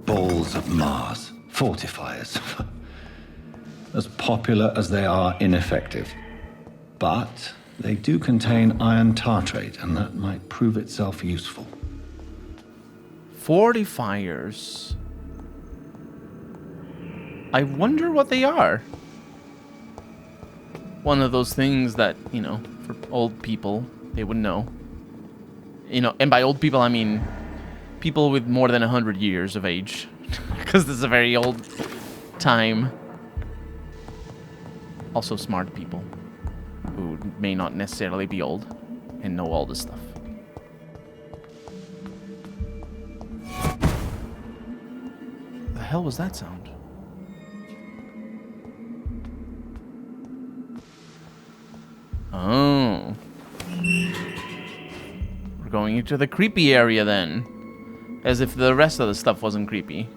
Balls of Mars. Fortifiers. As popular as they are ineffective. But they do contain iron tartrate, and that might prove itself useful. Fortifiers. I wonder what they are. One of those things that, you know, for old people, they would know. You know, and by old people, I mean people with more than 100 years of age. Because this is a very old time. Also smart people who may not necessarily be old and know all this stuff. The hell was that sound? Oh. We're going into the creepy area then. As if the rest of the stuff wasn't creepy.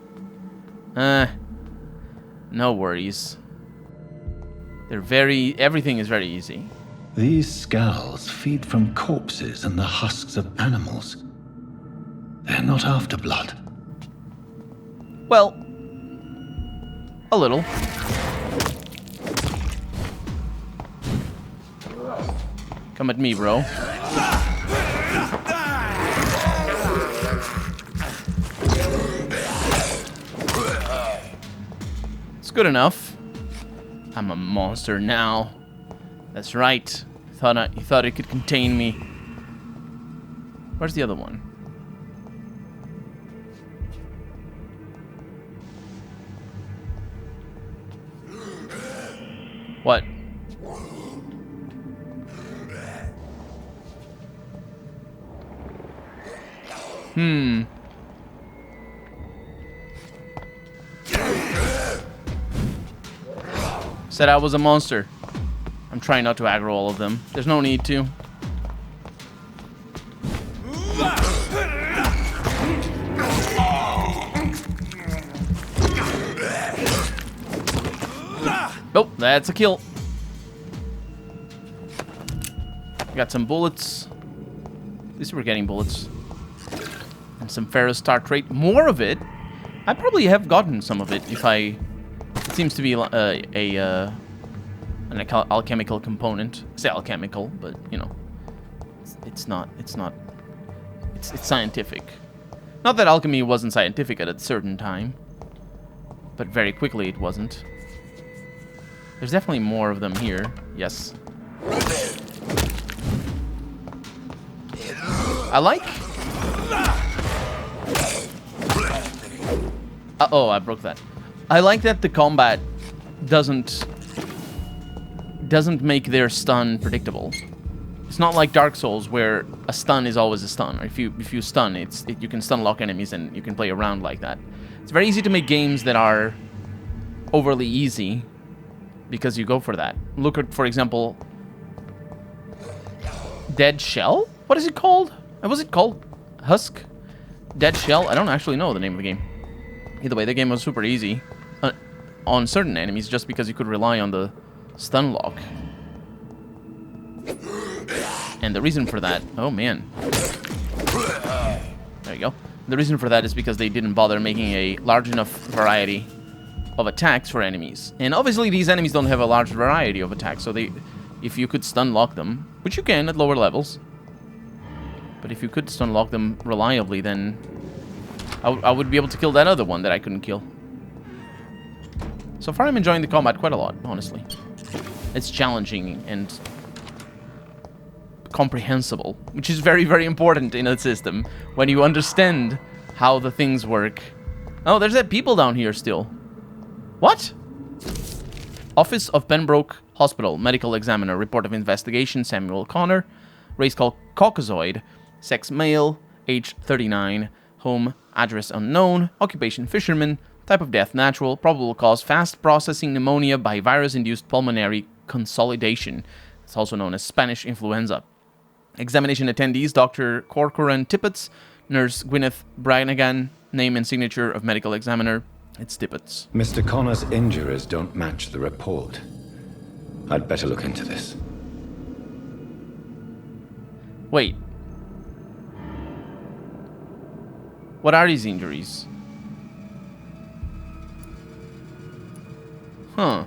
No worries. Everything is very easy. These skulls feed from corpses and the husks of animals. They're not after blood. Well, a little. Come at me, bro. It's good enough. I'm a monster now. That's right. You thought it could contain me. Where's the other one? What? Said I was a monster. I'm trying not to aggro all of them. There's no need to. Oh, that's a kill. Got some bullets. At least we're getting bullets. And some ferrous tartrate. More of it. I probably have gotten some of it if I... It seems to be an alchemical component. I say alchemical, but you know, it's not. It's scientific. Not that alchemy wasn't scientific at a certain time, but very quickly it wasn't. There's definitely more of them here. Yes. I like. Oh, I broke that. I like that the combat doesn't make their stun predictable. It's not like Dark Souls where a stun is always a stun. Or if you stun, you can stun lock enemies and you can play around like that. It's very easy to make games that are overly easy because you go for that. Look at, for example, Dead Shell? What is it called? What was it called? Husk? Dead Shell? I don't actually know the name of the game. Either way, the game was super easy on certain enemies just because you could rely on the stun lock. And the reason for that... Oh, man. There you go. The reason for that is because they didn't bother making a large enough variety of attacks for enemies. And obviously, these enemies don't have a large variety of attacks, so if you could stun lock them, which you can at lower levels, but if you could stun lock them reliably, then I would be able to kill that other one that I couldn't kill. So far, I'm enjoying the combat quite a lot, honestly. It's challenging and comprehensible, which is very, very important in a system when you understand how the things work. Oh, there's that people down here still. What? Office of Pembroke Hospital, Medical Examiner, Report of Investigation, Samuel Connor, race called Caucasoid, sex male, age 39, home, address unknown, occupation fisherman, type of death natural, probable cause fast processing pneumonia by virus-induced pulmonary consolidation. It's also known as Spanish influenza. Examination attendees, Dr. Corcoran Tippets, Nurse Gwyneth Brannigan, name and signature of medical examiner. It's Tippets. Mr. Connor's injuries don't match the report. I'd better look into this. Wait. What are these injuries? Huh.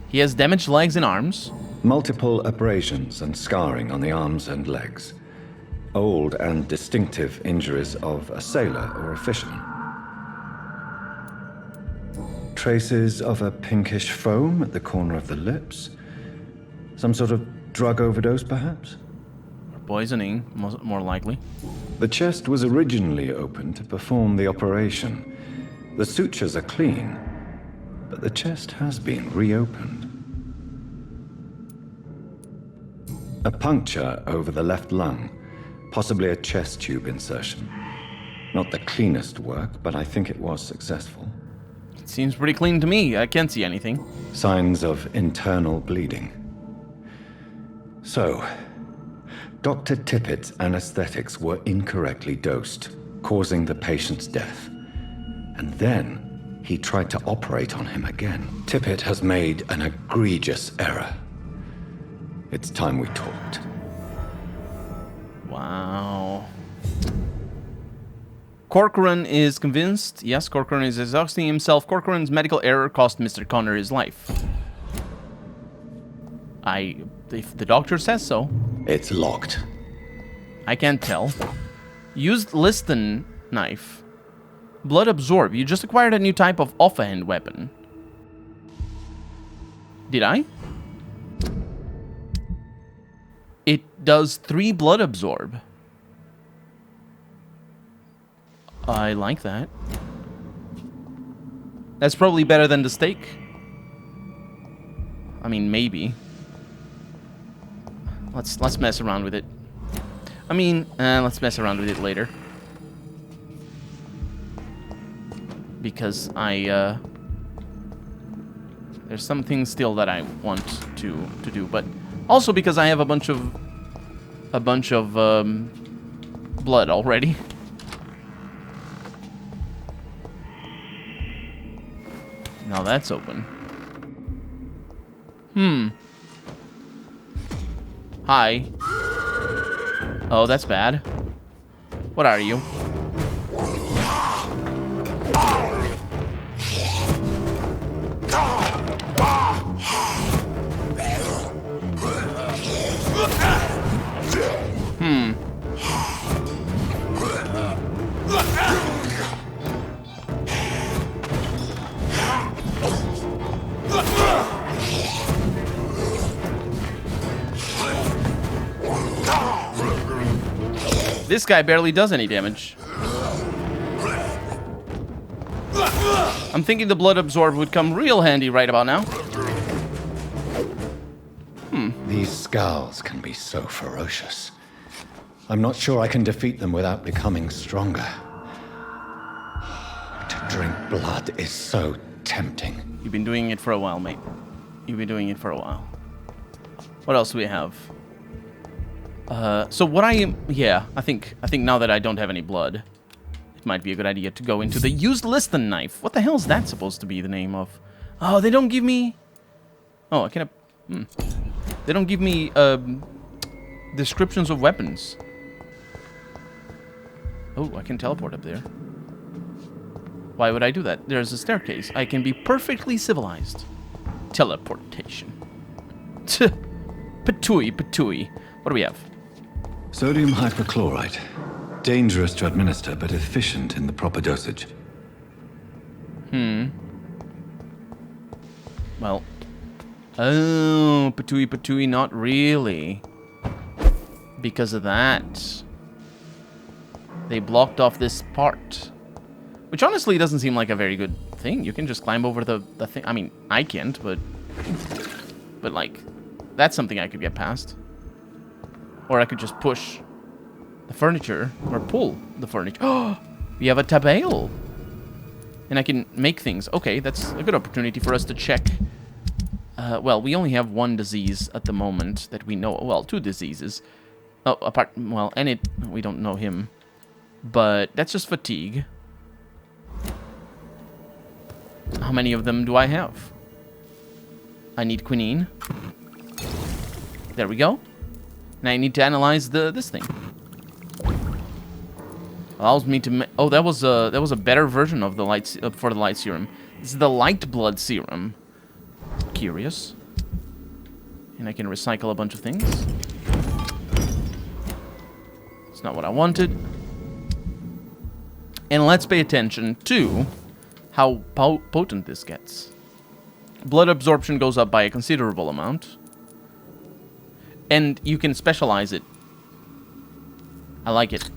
He has damaged legs and arms. Multiple abrasions and scarring on the arms and legs. Old and distinctive injuries of a sailor or a fisherman. Traces of a pinkish foam at the corner of the lips. Some sort of drug overdose, perhaps? Or poisoning, more likely. The chest was originally open to perform the operation. The sutures are clean, but the chest has been reopened. A puncture over the left lung, possibly a chest tube insertion. Not the cleanest work, but I think it was successful. It seems pretty clean to me. I can't see anything. Signs of internal bleeding. So, Dr. Tippett's anesthetics were incorrectly dosed, causing the patient's death. And then he tried to operate on him again. Tippett has made an egregious error. It's time we talked. Wow. Corcoran is convinced. Yes, Corcoran is exhausting himself. Corcoran's medical error cost Mr. Connor his life. If the doctor says so. It's locked. I can't tell. Used Liston knife. Blood absorb. You just acquired a new type of offhand weapon. Did I? It does 3 blood absorb. I like that. That's probably better than the steak. I mean, maybe. Let's mess around with it. I mean, let's mess around with it later. Because there's some things still that I want to do, but also because I have a bunch of blood already. Now that's open. Hi. Oh, that's bad. What are you? This guy barely does any damage. I'm thinking the blood absorb would come real handy right about now. These scowls can be so ferocious. I'm not sure I can defeat them without becoming stronger. To drink blood is so tempting. You've been doing it for a while, mate. You've been doing it for a while. What else do we have? So what I think now that I don't have any blood, it might be a good idea to go into the used Liston knife. What the hell is that supposed to be the name of? Oh, they don't give me... Oh, I can't... They don't give me descriptions of weapons. Oh, I can teleport up there. Why would I do that? There's a staircase. I can be perfectly civilized. Teleportation. Patooey, patooey. What do we have? Sodium hypochlorite. Dangerous to administer, but efficient in the proper dosage. Well. Oh, patooey, patooey, not really. Because of that. They blocked off this part. Which honestly doesn't seem like a very good thing. You can just climb over the thing. I mean, I can't, but like, that's something I could get past. Or I could just push the furniture, or pull the furniture. Oh, we have a tabale. And I can make things. Okay, that's a good opportunity for us to check. Well, we only have one disease at the moment that we know. Well, 2 diseases. Oh, apart, well, and we don't know him. But that's just fatigue. How many of them do I have? I need quinine. There we go. And I need to analyze this thing. Allows me to... Oh, that was a better version of the light for the light serum. This is the light blood serum. Curious. And I can recycle a bunch of things. It's not what I wanted. And let's pay attention to how potent this gets. Blood absorption goes up by a considerable amount. And you can specialize it. I like it.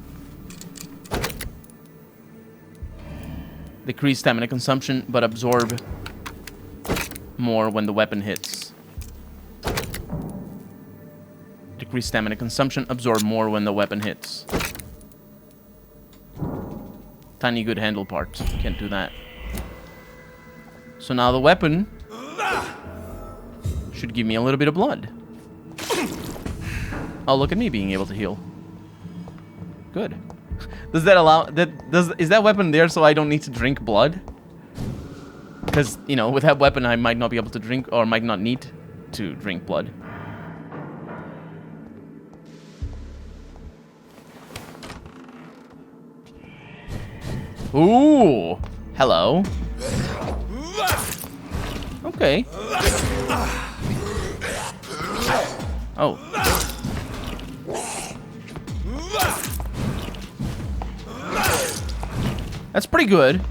Decrease stamina consumption, but absorb more when the weapon hits. Decrease stamina consumption, absorb more when the weapon hits. Tiny good handle part. Can't do that. So now the weapon should give me a little bit of blood. Oh, look at me being able to heal. Good. Does that allow... Is that weapon there so I don't need to drink blood? Because, you know, with that weapon I might not be able to drink... Or might not need to drink blood. Ooh! Hello. Okay. Oh. That's pretty good.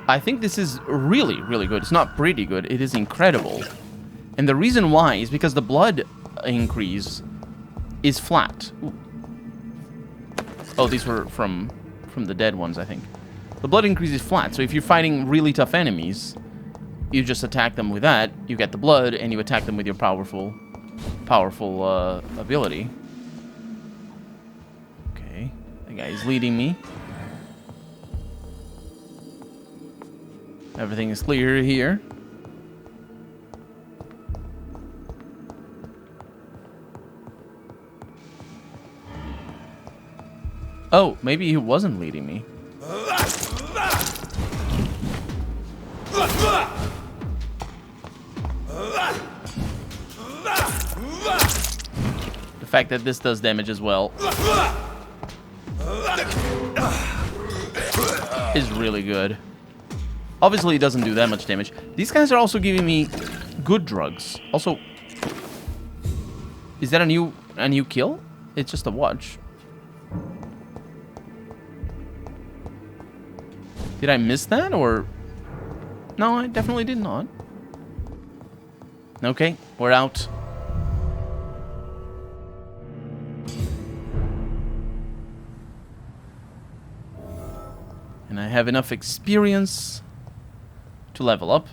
I think this is really, really good. It's not pretty good. It is incredible. And the reason why is because the blood increase is flat. Ooh. Oh, these were from the dead ones, I think. The blood increase is flat, so if you're fighting really tough enemies, you just attack them with that, you get the blood, and you attack them with your powerful ability. Okay, the guy is leading me. Everything is clear here. Oh, maybe he wasn't leading me. The fact that this does damage as well is really good. Obviously, it doesn't do that much damage. These guys are also giving me good drugs. Also, is that a new kill? It's just a watch. Did I miss that, or... No, I definitely did not. Okay, we're out. And I have enough experience to level up.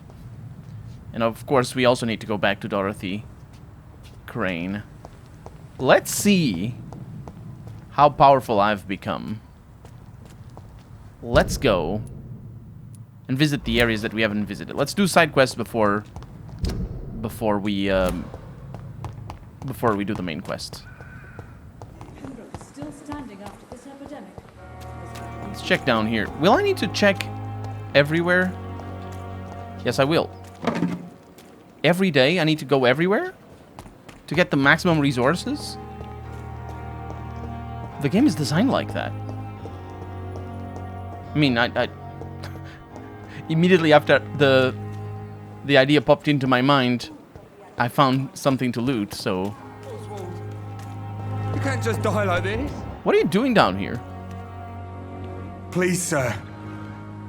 And of course, we also need to go back to Dorothy Crane. Let's see how powerful I've become. Let's go and visit the areas that we haven't visited. Let's do side quests before we do the main quest. Still standing after this epidemic. Let's check down here. Will I need to check everywhere? Yes, I will. Every day I need to go everywhere to get the maximum resources? The game is designed like that. I mean, I immediately after the idea popped into my mind, I found something to loot, so... You can't just die like this. What are you doing down here? Please, sir.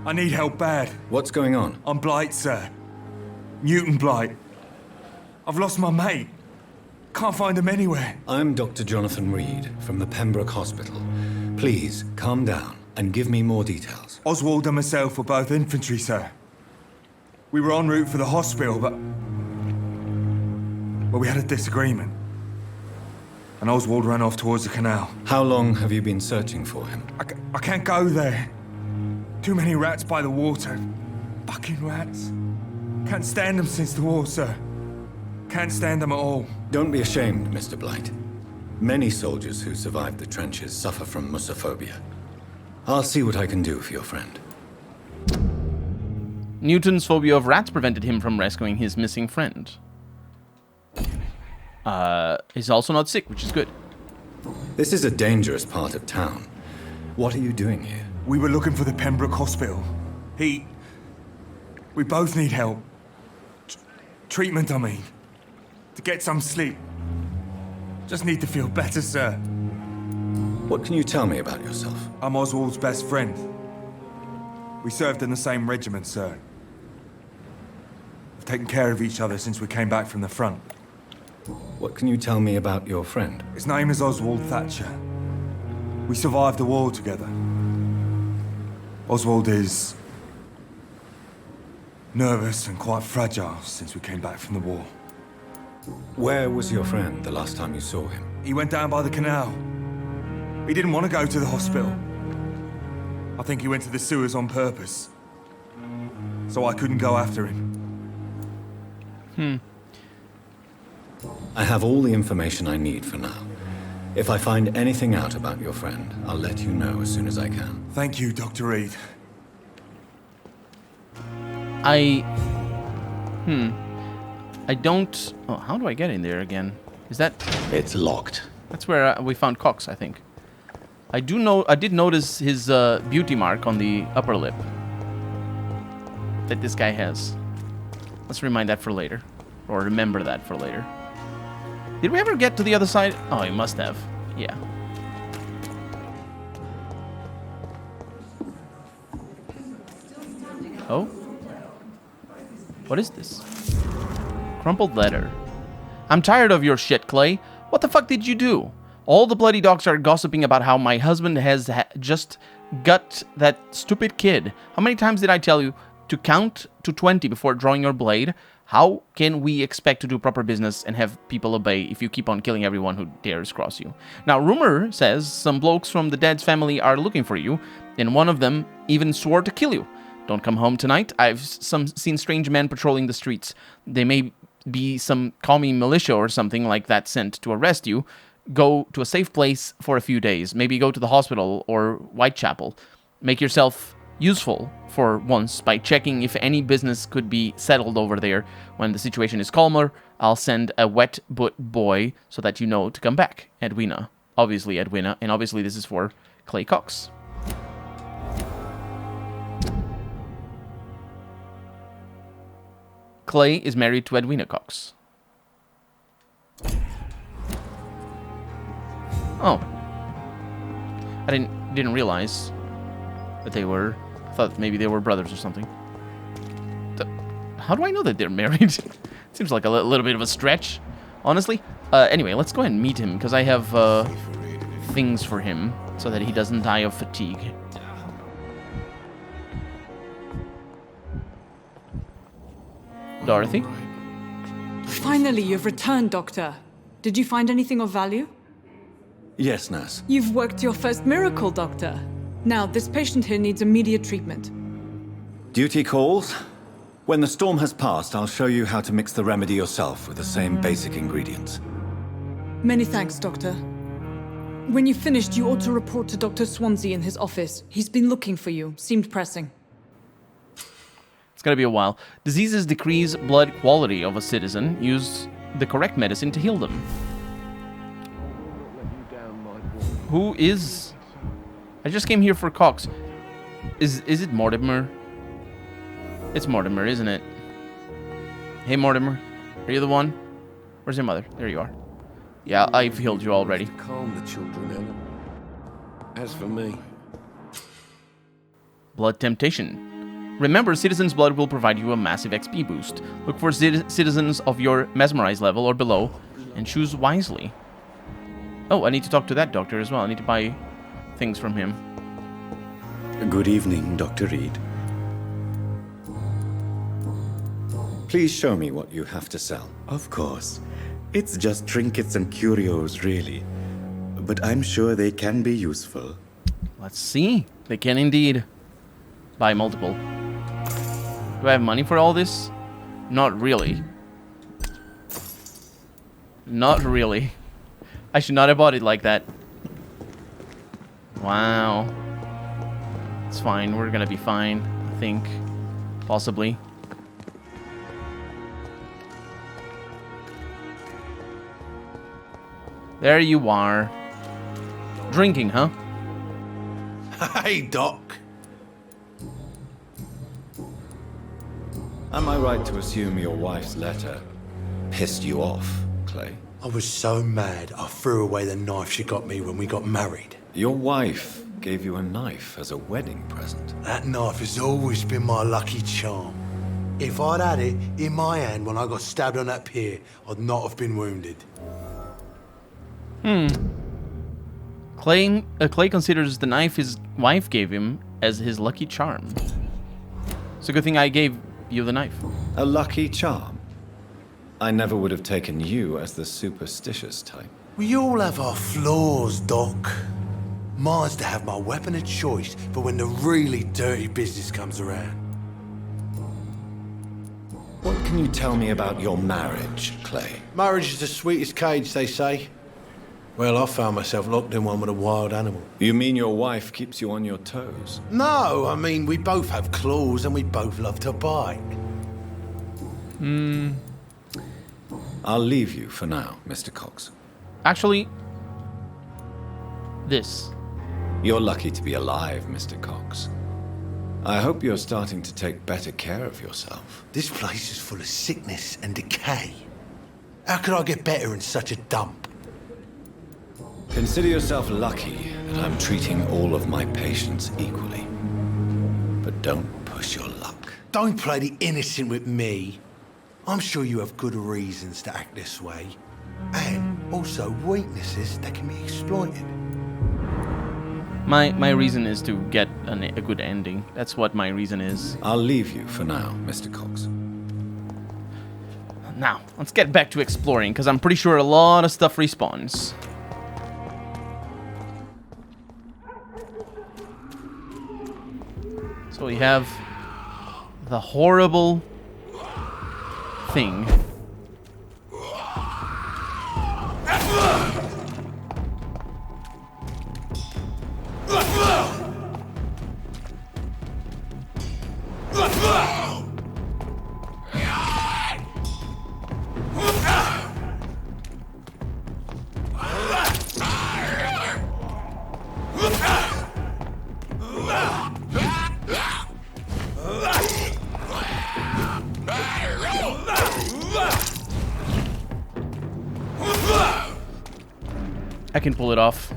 I need help bad. What's going on? I'm Blight, sir. Newton Blight. I've lost my mate. Can't find him anywhere. I'm Dr. Jonathan Reed from the Pembroke Hospital. Please, calm down and give me more details. Oswald and myself were both infantry, sir. We were en route for the hospital, but we had a disagreement. And Oswald ran off towards the canal. How long have you been searching for him? I can't go there. Too many rats by the water. Fucking rats. Can't stand them since the war, sir. Can't stand them at all. Don't be ashamed, Mr. Blight. Many soldiers who survived the trenches suffer from musophobia. I'll see what I can do for your friend. Newton's phobia of rats prevented him from rescuing his missing friend. He's also not sick, which is good. This is a dangerous part of town. What are you doing here? We were looking for the Pembroke Hospital. We both need help. Treatment, I mean. To get some sleep. Just need to feel better, sir. What can you tell me about yourself? I'm Oswald's best friend. We served in the same regiment, sir. We've taken care of each other since we came back from the front. What can you tell me about your friend? His name is Oswald Thatcher. We survived the war together. Oswald is nervous and quite fragile since we came back from the war. Where was your friend the last time you saw him? He went down by the canal. He didn't want to go to the hospital. I think he went to the sewers on purpose. So I couldn't go after him. I have all the information I need for now. If I find anything out about your friend, I'll let you know as soon as I can. Thank you, Dr. Reed. I don't... Oh, how do I get in there again? Is that... It's locked. That's where we found Cox, I think. I did notice his beauty mark on the upper lip. That this guy has. Let's remind that for later. Or remember that for later. Did we ever get to the other side? Oh, we must have. Yeah. Oh? What is this? Crumpled letter. I'm tired of your shit, Clay. What the fuck did you do? All the bloody dogs are gossiping about how my husband has just got that stupid kid. How many times did I tell you to count to 20 before drawing your blade? How can we expect to do proper business and have people obey if you keep on killing everyone who dares cross you? Now, rumor says some blokes from the dead's family are looking for you, and one of them even swore to kill you. Don't come home tonight. I've seen strange men patrolling the streets. They may be some commie militia or something like that sent to arrest you. Go to a safe place for a few days. Maybe go to the hospital or Whitechapel. Make yourself useful for once by checking if any business could be settled over there. When the situation is calmer, I'll send a wet boot boy so that you know to come back. Edwina. Obviously Edwina, and obviously this is for Clay Cox. Clay is married to Edwina Cox. Oh. I didn't realize that they were... I thought maybe they were brothers or something. How do I know that they're married? Seems like a little bit of a stretch, honestly. Anyway, let's go ahead and meet him, because I have things for him, so that he doesn't die of fatigue. Dorothy? Finally, you've returned, Doctor. Did you find anything of value? Yes, nurse. You've worked your first miracle, Doctor. Now, this patient here needs immediate treatment. Duty calls. When the storm has passed, I'll show you how to mix the remedy yourself with the same basic ingredients. Many thanks, Doctor. When you've finished, you ought to report to Dr. Swansea in his office. He's been looking for you. Seemed pressing. It's gonna be a while. Diseases decrease blood quality of a citizen. Use the correct medicine to heal them. Who is... I just came here for Cox. Is it Mortimer? It's Mortimer, isn't it? Hey, Mortimer. Are you the one? Where's your mother? There you are. Yeah, I've healed you already. Calm the children, Ellen. As for me... Blood temptation. Remember, Citizen's Blood will provide you a massive XP boost. Look for citizens of your mesmerized level or below, and choose wisely. Oh, I need to talk to that doctor as well. I need to buy things from him. Good evening, Dr. Reed. Please show me what you have to sell. Of course. It's just trinkets and curios, really. But I'm sure they can be useful. Let's see. They can indeed. Buy multiple. Do I have money for all this? Not really. Not really. I should not have bought it like that. Wow. It's fine. We're gonna be fine, I think. Possibly. There you are. Drinking, huh? Hey, Doc. Am I right to assume your wife's letter pissed you off, Clay? I was so mad I threw away the knife she got me when we got married. Your wife gave you a knife as a wedding present. That knife has always been my lucky charm. If I'd had it in my hand when I got stabbed on that pier, I'd not have been wounded. Clay considers the knife his wife gave him as his lucky charm. It's a good thing I gave you the knife. A lucky charm? I never would have taken you as the superstitious type. We all have our flaws, Doc. Mine's to have my weapon of choice for when the really dirty business comes around. What can you tell me about your marriage, Clay? Marriage is the sweetest cage, they say. Well, I found myself locked in one with a wild animal. You mean your wife keeps you on your toes? No, I mean, we both have claws and we both love to bite. I'll leave you for now, Mr. Cox. Actually, this. You're lucky to be alive, Mr. Cox. I hope you're starting to take better care of yourself. This place is full of sickness and decay. How could I get better in such a dump? Consider yourself lucky that I'm treating all of my patients equally. But don't push your luck. Don't play the innocent with me. I'm sure you have good reasons to act this way. And also weaknesses that can be exploited. My reason is to get a good ending. That's what my reason is. I'll leave you for now, Mr. Cox. Now, let's get back to exploring, because I'm pretty sure a lot of stuff respawns. So we have the horrible thing. I can pull it off.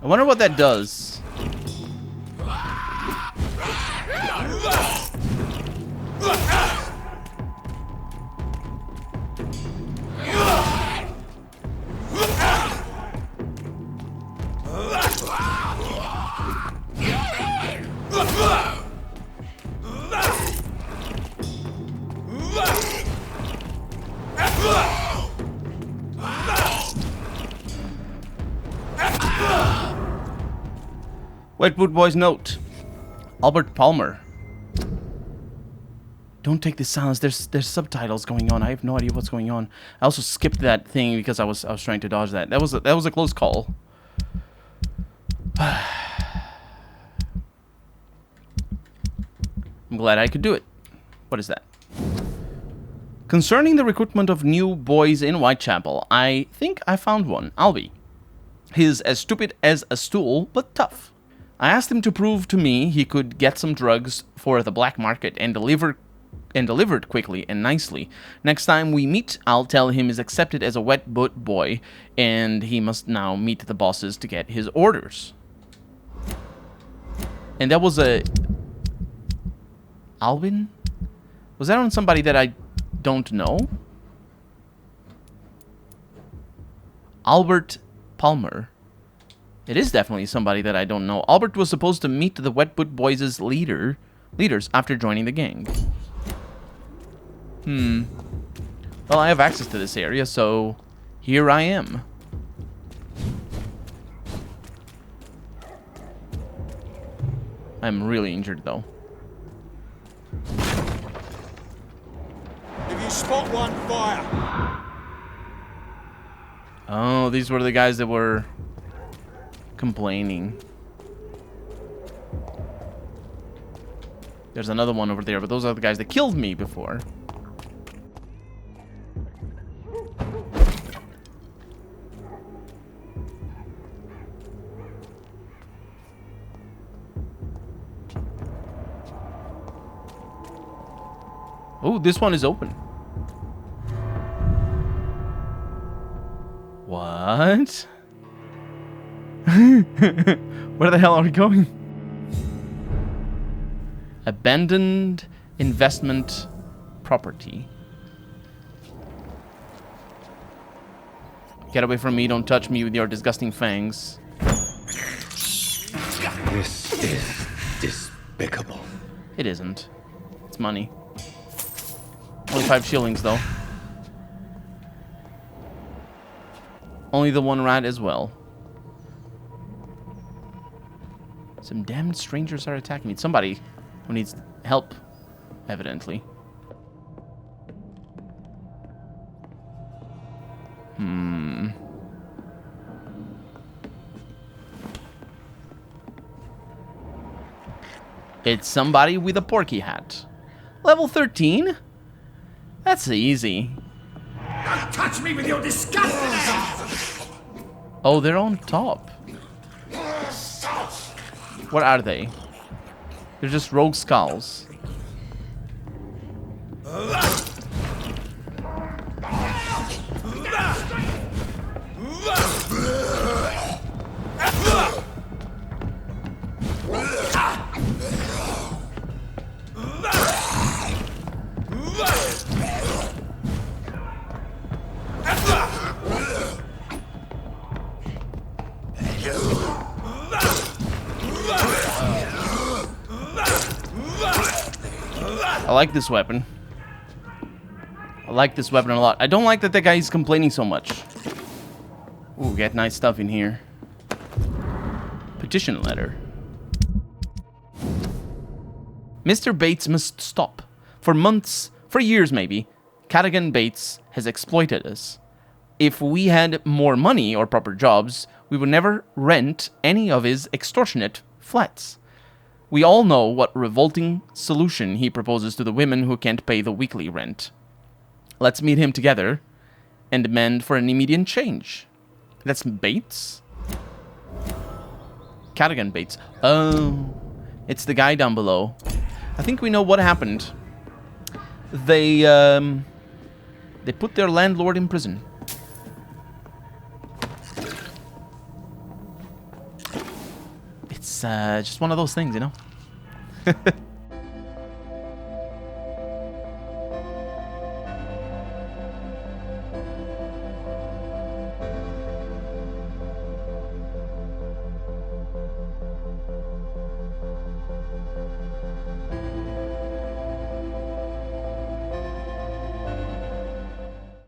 I wonder what that does. Wedgwood Boy's note. Albert Palmer. Don't take this silence. There's subtitles going on. I have no idea what's going on. I also skipped that thing because I was trying to dodge that. That was a close call. I'm glad I could do it. What is that? Concerning the recruitment of new boys in Whitechapel, I think I found one. Albie. He's as stupid as a stool, but tough. I asked him to prove to me he could get some drugs for the black market and delivered quickly and nicely. Next time we meet, I'll tell him he's accepted as a wet boot boy, and he must now meet the bosses to get his orders. And that was a... Alvin? Was that on somebody that I don't know? Albert Palmer. It is definitely somebody that I don't know. Albert was supposed to meet the Wet Boot Boys' leaders after joining the gang. Well, I have access to this area, so here I am. I'm really injured, though. If you spot one, fire. Oh, these were the guys that were complaining. There's another one over there, but those are the guys that killed me before. Oh, this one is open. What? Where the hell are we going? Abandoned investment property. Get away from me, don't touch me with your disgusting fangs. This is despicable. It isn't. It's money. Only 5 shillings, though. Only the one rat as well. Some damned strangers are attacking me. Somebody who needs help, evidently. It's somebody with a porky hat. Level 13? That's easy. Don't touch me with your disgusting hands! Oh, they're on top. What are they? They're just rogue skulls. I like this weapon. I like this weapon a lot. I don't like that the guy is complaining so much. Ooh, get nice stuff in here. Petition letter. Mr. Bates must stop. For months, for years maybe, Cadogan Bates has exploited us. If we had more money or proper jobs, we would never rent any of his extortionate flats. We all know what revolting solution he proposes to the women who can't pay the weekly rent. Let's meet him together and demand for an immediate change. That's Bates? Cadogan Bates. Oh, it's the guy down below. I think we know what happened. They put their landlord in prison. It's just one of those things, you know?